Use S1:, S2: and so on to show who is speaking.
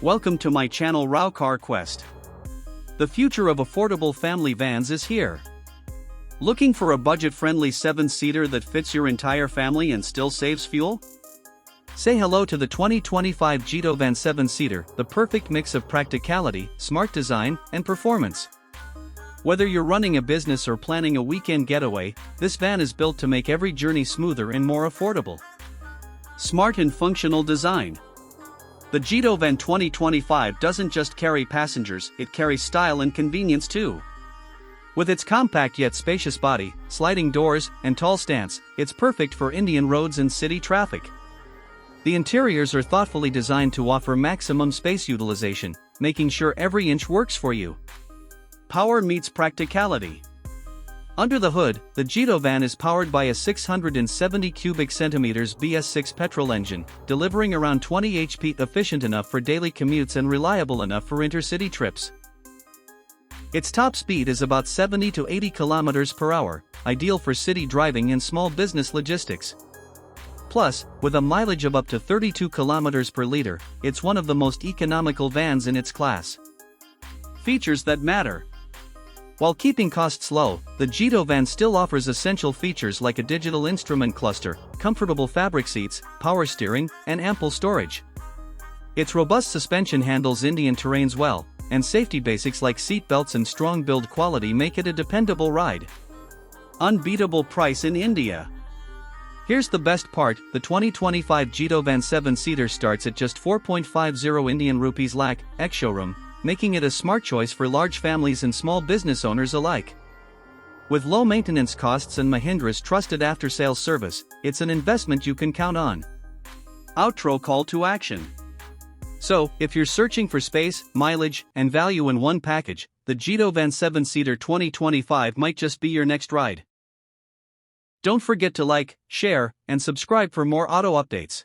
S1: Welcome to my channel Raha Car Quest. The future of affordable family vans is here. Looking for a budget-friendly 7-seater that fits your entire family and still saves fuel? Say hello to the 2025 Jeeto Van 7-seater, the perfect mix of practicality, smart design, and performance. Whether you're running a business or planning a weekend getaway, this van is built to make every journey smoother and more affordable. Smart and functional design. The Jeeto Van 2025 doesn't just carry passengers, it carries style and convenience too. With its compact yet spacious body, sliding doors, and tall stance, it's perfect for Indian roads and city traffic. The interiors are thoughtfully designed to offer maximum space utilization, making sure every inch works for you. Power meets practicality. Under the hood, the Jeeto van is powered by a 670 cubic centimeters BS6 petrol engine, delivering around 20 HP, efficient enough for daily commutes and reliable enough for intercity trips. Its top speed is about 70 to 80 kilometers per hour, ideal for city driving and small business logistics. Plus, with a mileage of up to 32 kilometers per liter, it's one of the most economical vans in its class. Features that matter. While keeping costs low, the Jeeto van still offers essential features like a digital instrument cluster, comfortable fabric seats, power steering, and ample storage. Its robust suspension handles Indian terrains well, and safety basics like seat belts and strong build quality make it a dependable ride. Unbeatable price in India. Here's the best part, the 2025 Jeeto Van 7-seater starts at just 4.50 Indian rupees lakh, ex-showroom, making it a smart choice for large families and small business owners alike. With low maintenance costs and Mahindra's trusted after-sales service, it's an investment you can count on. Outro call to action. So, if you're searching for space, mileage, and value in one package, the Jeeto Van 7-seater 2025 might just be your next ride. Don't forget to like, share, and subscribe for more auto updates.